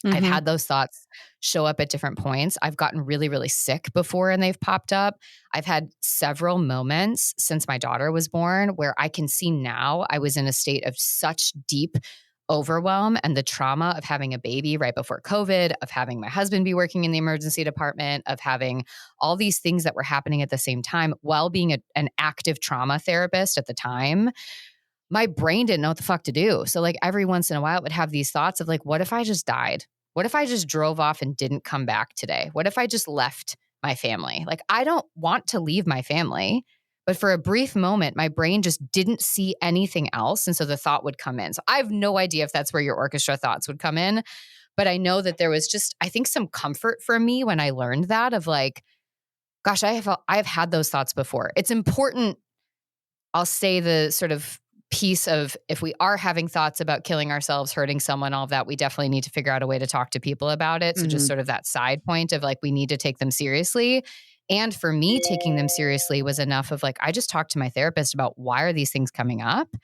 I've Mhm. had those thoughts show up at different points. I've gotten really, really sick before and they've popped up. I've had several moments since my daughter was born where I can see now I was in a state of such deep overwhelm and the trauma of having a baby right before COVID, of having my husband be working in the emergency department, of having all these things that were happening at the same time while being an active trauma therapist at the time. My brain didn't know what the fuck to do. So like every once in a while it would have these thoughts of like, what if I just died? What if I just drove off and didn't come back today? What if I just left my family? Like I don't want to leave my family, but for a brief moment my brain just didn't see anything else, and so the thought would come in. So I have no idea if that's where your orchestra thoughts would come in, but I know that there was just I think some comfort for me when I learned that of like, gosh, I have had those thoughts before. It's important. I'll say the sort of piece of if we are having thoughts about killing ourselves, hurting someone, all of that, we definitely need to figure out a way to talk to people about it. So just Mhm. sort of that side point of like, we need to take them seriously. And for me, taking them seriously was enough of like, I just talked to my therapist about why are these things coming up?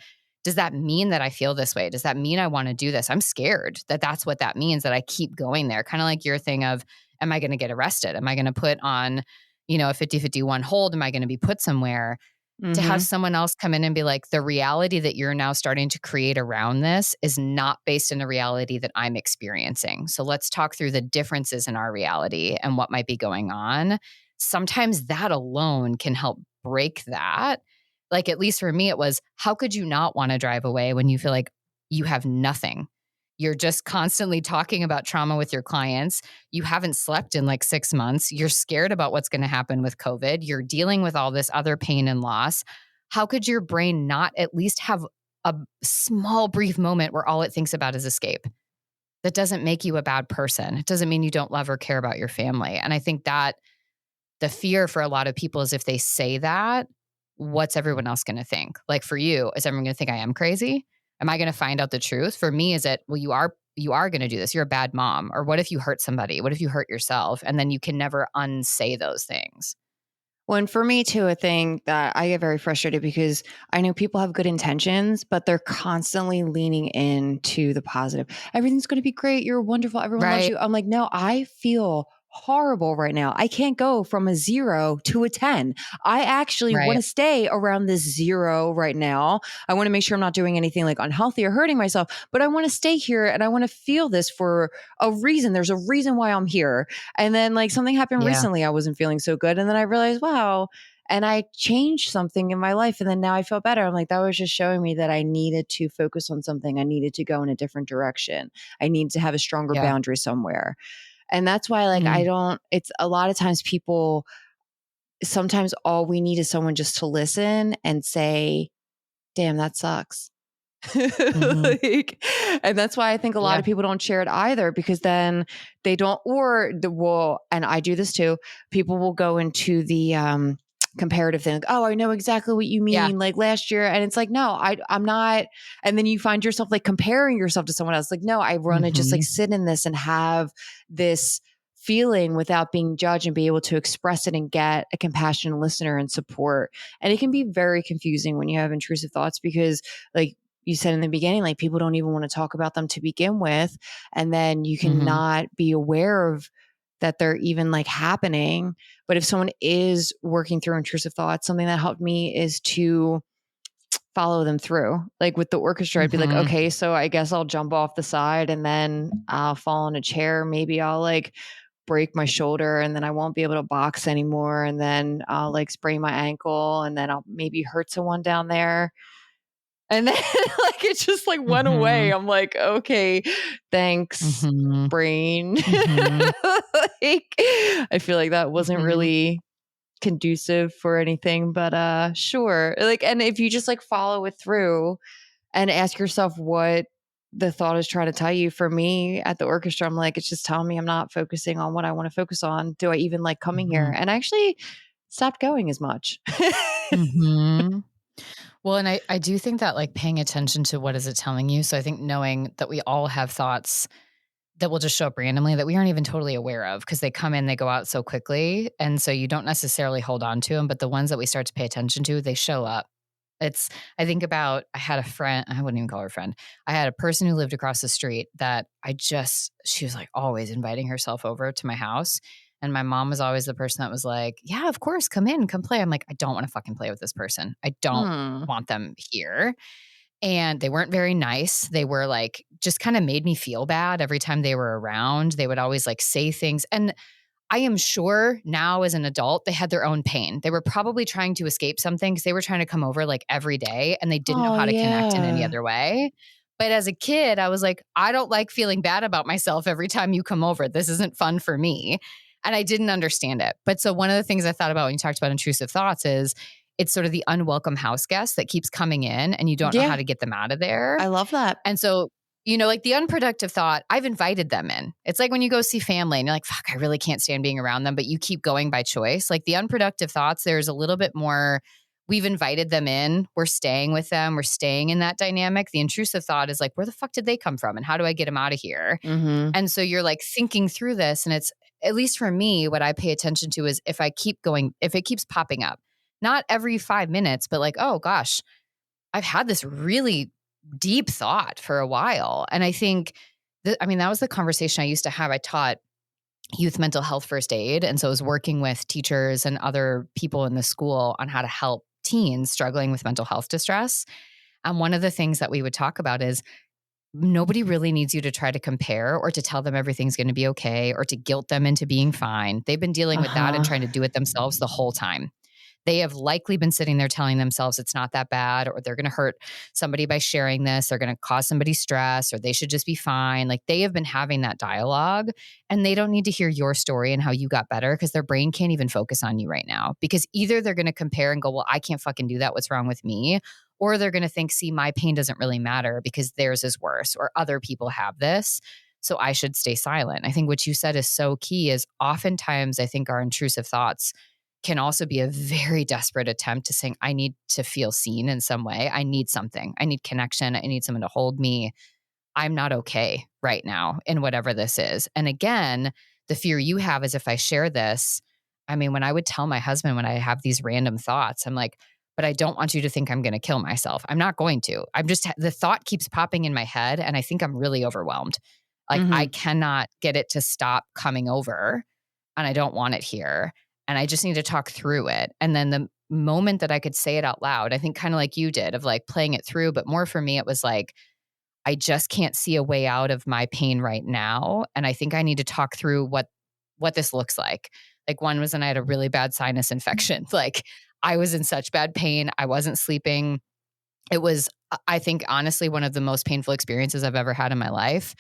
Does that mean that I feel this way? Does that mean I want to do this? I'm scared that that's what that means, that I keep going there. Kind of like your thing of, am I going to get arrested? Am I going to put on a 50-51 hold? Am I going to be put somewhere? To have Mhm. someone else come in and be like, the reality that you're now starting to create around this is not based in the reality that I'm experiencing. So let's talk through the differences in our reality and what might be going on. Sometimes that alone can help break that. Like, at least for me, it was, how could you not want to drive away when you feel like you have nothing? You're just constantly talking about trauma with your clients. You haven't slept in like 6 months. You're scared about what's going to happen with COVID. You're dealing with all this other pain and loss. How could your brain not at least have a small, brief moment where all it thinks about is escape? That doesn't make you a bad person. It doesn't mean you don't love or care about your family. And I think that the fear for a lot of people is if they say that, what's everyone else going to think? Like for you, is everyone going to think I am crazy? Am I going to find out the truth? For me, is it, well, you are going to do this. You're a bad mom. Or what if you hurt somebody? What if you hurt yourself? And then you can never unsay those things. Well, and for me too, a thing that I get very frustrated because I know people have good intentions, but they're constantly leaning into the positive. Everything's going to be great. You're wonderful. Everyone loves Right. you. I'm like, no, I feel horrible right now. I can't go from a 0 to a 10. I actually want Right. to stay around this 0 right now. I want to make sure I'm not doing anything like unhealthy or hurting myself, but I want to stay here and I want to feel this for a reason. There's a reason why I'm here. And then like something happened Yeah. recently, I wasn't feeling so good. And then I realized, wow. And I changed something in my life. And then now I feel better. I'm like, that was just showing me that I needed to focus on something. I needed to go in a different direction. I need to have a stronger Yeah. boundary somewhere. And that's why, like, I Mm. don't, it's a lot of times people, sometimes all we need is someone just to listen and say, damn, that sucks. Hmm. Like, and that's why I think a lot Yeah. of people don't share it either because then they don't, or the will, and I do this too. People will go into the comparative thing, like, oh, I know exactly what you Yeah. mean. Like last year, and it's like, no, I'm not. And then you find yourself like comparing yourself to someone else. Like, no, I want to just like Hmm. sit in this and have this feeling without being judged and be able to express it and get a compassionate listener and support. And it can be very confusing when you have intrusive thoughts because like you said in the beginning, like people don't even want to talk about them to begin with. And then you Hmm. cannot be aware of that they're even like happening. But if someone is working through intrusive thoughts, something that helped me is to follow them through. Like with the orchestra, I'd be like, Hmm. okay, so I guess I'll jump off the side and then I'll fall in a chair. Maybe I'll like break my shoulder and then I won't be able to box anymore. And then I'll like sprain my ankle and then I'll maybe hurt someone down there. And then like it just like went away. Hmm. I'm like, okay, thanks, Hmm. brain. Hmm. Like I feel like that wasn't Hmm. really conducive for anything, but sure. Like and if you just like follow it through and ask yourself what the thought is trying to tell you. For me at the orchestra, I'm like, it's just telling me I'm not focusing on what I want to focus on. Do I even like coming here? And I actually stopped going as much. Hmm. Well, and I do think that like paying attention to what is it telling you. So I think knowing that we all have thoughts that will just show up randomly that we aren't even totally aware of because they come in, they go out so quickly. And so you don't necessarily hold on to them. But the ones that we start to pay attention to, they show up. It's, I think about, I had a friend, I wouldn't even call her a friend. I had a person who lived across the street that she was like always inviting herself over to my house. And my mom was always the person that was like, yeah, of course, come in, come play. I'm like, I don't want to fucking play with this person. I don't Hmm. want them here. And they weren't very nice. They were like, just kind of made me feel bad every time they were around. They would always like say things. And I am sure now as an adult, they had their own pain. They were probably trying to escape something because they were trying to come over like every day and they didn't know Oh how to connect in any yeah. other way. But as a kid, I was like, I don't like feeling bad about myself every time you come over. This isn't fun for me. And I didn't understand it. But so one of the things I thought about when you talked about intrusive thoughts is it's sort of the unwelcome house guest that keeps coming in and you don't know how Yeah. to get them out of there. I love that. And so, like the unproductive thought, I've invited them in. It's like when you go see family and you're like, fuck, I really can't stand being around them, but you keep going by choice. Like the unproductive thoughts, there's a little bit more, we've invited them in. We're staying with them. We're staying in that dynamic. The intrusive thought is like, where the fuck did they come from? And how do I get them out of here? Mhm. And so you're like thinking through this. And it's, at least for me, what I pay attention to is if it keeps popping up, not every 5 minutes, but like, oh gosh, I've had this really deep thought for a while. And I think that was the conversation I used to have. I taught youth mental health first aid. And so I was working with teachers and other people in the school on how to help teens struggling with mental health distress. And one of the things that we would talk about is nobody really needs you to try to compare or to tell them everything's going to be okay or to guilt them into being fine. They've been dealing with that and Uh-huh. trying to do it themselves the whole time. They have likely been sitting there telling themselves it's not that bad, or they're going to hurt somebody by sharing this, they're going to cause somebody stress, or they should just be fine. Like they have been having that dialogue, and they don't need to hear your story and how you got better because their brain can't even focus on you right now. Because either they're going to compare and go, well, I can't fucking do that. What's wrong with me? Or they're going to think, see, my pain doesn't really matter because theirs is worse or other people have this. So I should stay silent. I think what you said is so key is oftentimes I think our intrusive thoughts can also be a very desperate attempt to saying, I need to feel seen in some way. I need something. I need connection. I need someone to hold me. I'm not okay right now in whatever this is. And again, the fear you have is if I share this, I mean, when I would tell my husband when I have these random thoughts, I'm like, but I don't want you to think I'm going to kill myself. I'm not going to. I'm just, the thought keeps popping in my head and I think I'm really overwhelmed. Like I Mhm. cannot get it to stop coming over and I don't want it here. And I just need to talk through it. And then the moment that I could say it out loud, I think kind of like you did of like playing it through, but more for me, it was like, I just can't see a way out of my pain right now. And I think I need to talk through what this looks like. Like one was, and I had a really bad sinus infection. Like I was in such bad pain. I wasn't sleeping. It was, I think, honestly, one of the most painful experiences I've ever had in my life.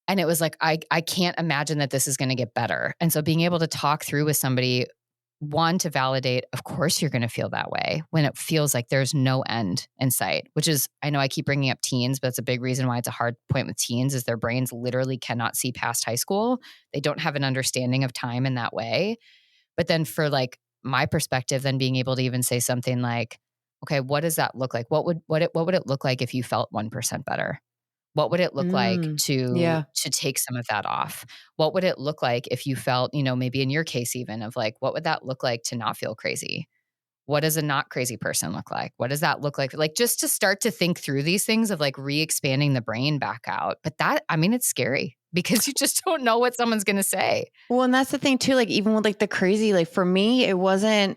And it was like, I can't imagine that this is going to get better. And so being able to talk through with somebody, one, to validate, of course, you're going to feel that way when it feels like there's no end in sight, which is, I know I keep bringing up teens, but it's a big reason why it's a hard point with teens is their brains literally cannot see past high school. They don't have an understanding of time in that way. But then for like my perspective, then being able to even say something like, okay, what does that look like? What would it look like if you felt 1% better? What would it look like Mm. to Yeah. take some of that off? What would it look like if you felt, maybe in your case even of like, what would that look like to not feel crazy? What does a not crazy person look like? What does that look like? Like just to start to think through these things of like re-expanding the brain back out. But that, I mean, it's scary because you just don't know what someone's going to say. Well, and that's the thing too, like, even with, like, the crazy, like, for me, it wasn't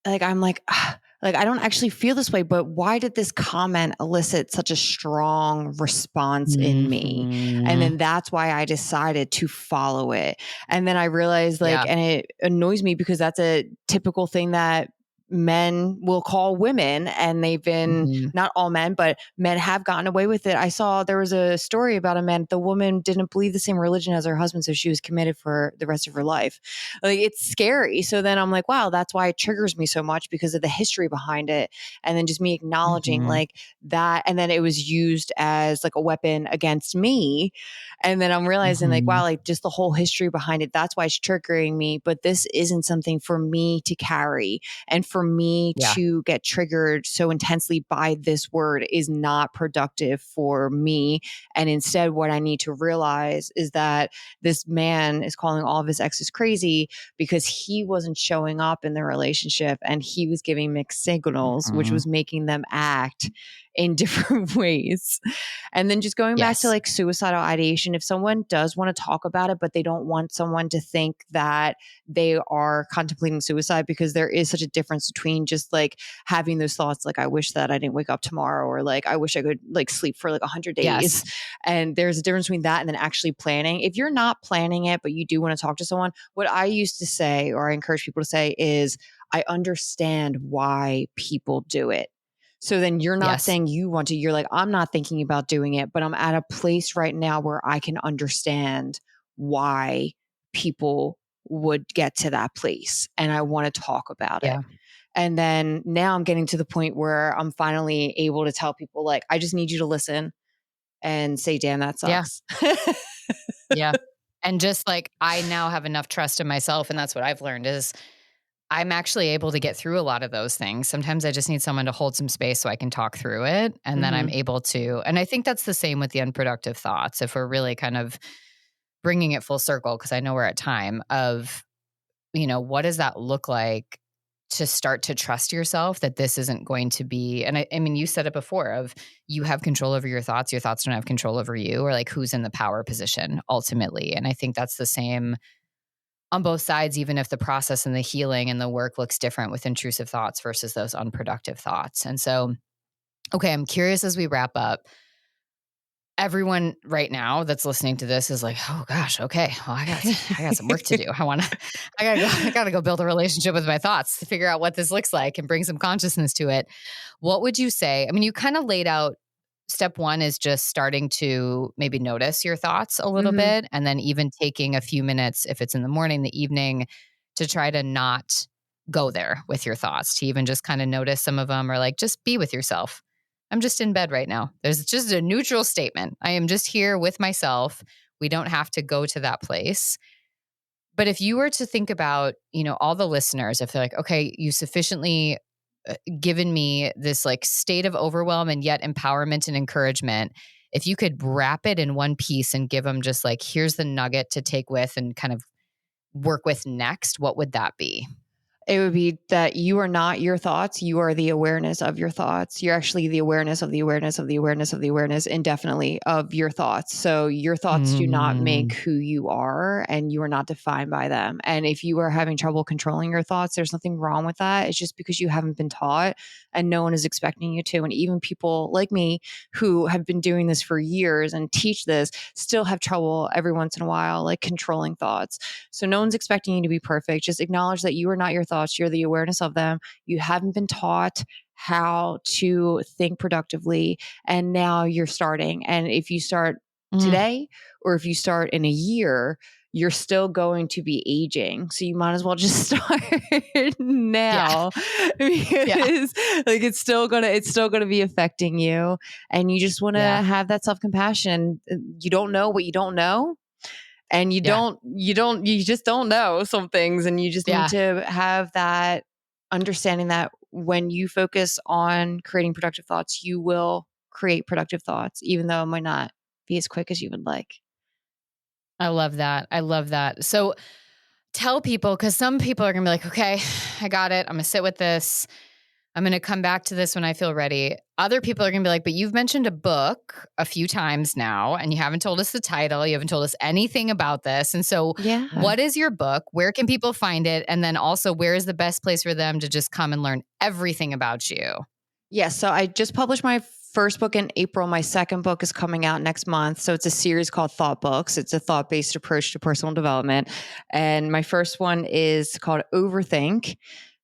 like, I'm like, "Ah," like, I don't actually feel this way, but why did this comment elicit such a strong response in me? And Mhm. then that's why I decided to follow it. And then I realized, like, Yeah. and it annoys me because that's a typical thing that men will call women, and they've been, Mhm. not all men, but men have gotten away with it. I saw there was a story about a man, the woman didn't believe the same religion as her husband, so she was committed for the rest of her life. Like, it's scary. So then I'm like, wow, that's why it triggers me so much because of the history behind it. And then just me acknowledging Mhm. like that. And then it was used as like a weapon against me. And then I'm realizing like, wow, Mhm. like just the whole history behind it. That's why it's triggering me. But this isn't something for me to carry. And for me Yeah. to get triggered so intensely by this word is not productive for me. And instead, what I need to realize is that this man is calling all of his exes crazy because he wasn't showing up in the relationship and he was giving mixed signals, which Mhm. was making them act in different ways. And then just going back to Yes. like suicidal ideation, if someone does want to talk about it, but they don't want someone to think that they are contemplating suicide, because there is such a difference between just like having those thoughts, like, I wish that I didn't wake up tomorrow, or like, I wish I could like sleep for like 100 days. Yes. And there's a difference between that and then actually planning. If you're not planning it, but you do want to talk to someone, what I used to say, or I encourage people to say, is, I understand why people do it. So then you're not Yes. saying you want to, you're like, I'm not thinking about doing it, but I'm at a place right now where I can understand why people would get to that place. And I want to talk about it. Yeah. And then now I'm getting to the point where I'm finally able to tell people, like, I just need you to listen and say, damn, that Yeah. sucks. Yeah. And just like I now have enough trust in myself, and that's what I've learned is I'm actually able to get through a lot of those things. Sometimes I just need someone to hold some space so I can talk through it, and then I'm Hmm. able to, and I think that's the same with the unproductive thoughts. If we're really kind of bringing it full circle, because I know we're at time of, what does that look like to start to trust yourself that this isn't going to be, and I mean, you said it before of you have control over your thoughts don't have control over you, or like who's in the power position ultimately. And I think that's the same on both sides, even if the process and the healing and the work looks different with intrusive thoughts versus those unproductive thoughts. And so, okay, I'm curious as we wrap up, everyone right now that's listening to this is like, oh gosh, okay, well, I got some work to do. I gotta go build a relationship with my thoughts to figure out what this looks like and bring some consciousness to it. What would you say? I mean, you kind of laid out step one is just starting to maybe notice your thoughts a little bit, and then even taking a few minutes, if it's in the morning, the evening, to try to not go there with your thoughts, to even just kind of notice some of them, or like just be with yourself. I'm just in bed right now. There's just a neutral statement. I am just here with myself. We don't have to go to that place. But if you were to think about, all the listeners, if they're like, okay, you sufficiently given me this like state of overwhelm and yet empowerment and encouragement, if you could wrap it in one piece and give them just like, here's the nugget to take with and kind of work with next, what would that be? It would be that you are not your thoughts. You are the awareness of your thoughts. You're actually the awareness of the awareness of the awareness of the awareness indefinitely of your thoughts. So your thoughts do not make who you are, and you are not defined by them. And if you are having trouble controlling your thoughts, there's nothing wrong with that. It's just because you haven't been taught, and no one is expecting you to. And even people like me who have been doing this for years and teach this still have trouble every once in a while, like controlling thoughts. So no one's expecting you to be perfect. Just acknowledge that you are not your thoughts. You're the awareness of them. You haven't been taught how to think productively, and now you're starting. And if you start today, or if you start in a year, you're still going to be aging. So you might as well just start now, because like it's still gonna be affecting you. And you just want to have that self-compassion. You don't know what you don't know. And you just don't know some things, and you just need to have that understanding that when you focus on creating productive thoughts, you will create productive thoughts, even though it might not be as quick as you would like. I love that. So tell people, because some people are going to be like, okay, I got it. I'm going to sit with this. I'm going to come back to this when I feel ready. Other people are going to be like, but you've mentioned a book a few times now, and you haven't told us the title. You haven't told us anything about this. And so what is your book? Where can people find it? And then also, where is the best place for them to just come and learn everything about you? Yes. So I just published my first book in April. My second book is coming out next month. So it's a series called Thought Books. It's a thought-based approach to personal development. And my first one is called Overthink.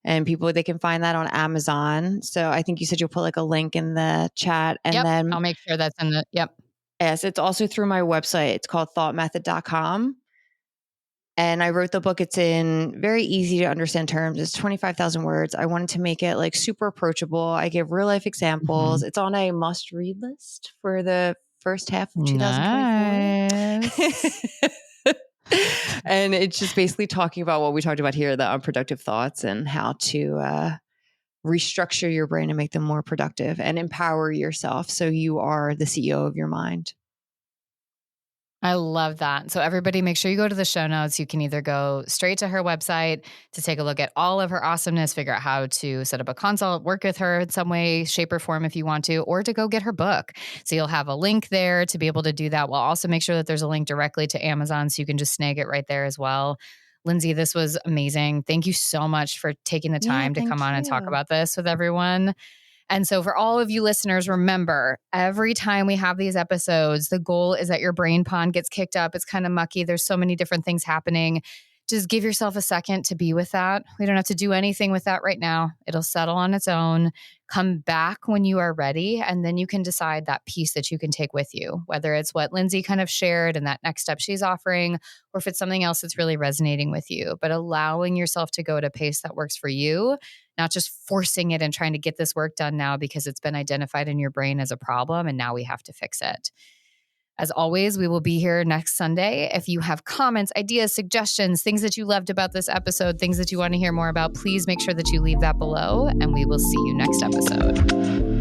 And they can find that on Amazon. So I think you said you'll put like a link in the chat. And then I'll make sure that's in the, Yes, it's also through my website. It's called thoughtmethod.com. And I wrote the book. It's in very easy to understand terms. It's 25,000 words. I wanted to make it like super approachable. I give real life examples. It's on a must read list for the first half of 2024. Nice. And it's just basically talking about what we talked about here, the unproductive thoughts, and how to restructure your brain and make them more productive and empower yourself so you are the CEO of your mind. I love that. So everybody, make sure you go to the show notes. You can either go straight to her website to take a look at all of her awesomeness, figure out how to set up a consult, work with her in some way, shape, or form if you want to, or to go get her book. So you'll have a link there to be able to do that. We'll also make sure that there's a link directly to Amazon so you can just snag it right there as well. Lyndsey, this was amazing. Thank you so much for taking the time to come on and talk about this with everyone. And so for all of you listeners, remember, every time we have these episodes, the goal is that your brain pond gets kicked up. It's kind of mucky. There's so many different things happening. Just give yourself a second to be with that. We don't have to do anything with that right now. It'll settle on its own. Come back when you are ready, and then you can decide that piece that you can take with you, whether it's what Lyndsey kind of shared and that next step she's offering, or if it's something else that's really resonating with you. But allowing yourself to go at a pace that works for you, not just forcing it and trying to get this work done now because it's been identified in your brain as a problem and now we have to fix it. As always, we will be here next Sunday. If you have comments, ideas, suggestions, things that you loved about this episode, things that you want to hear more about, please make sure that you leave that below, and we will see you next episode.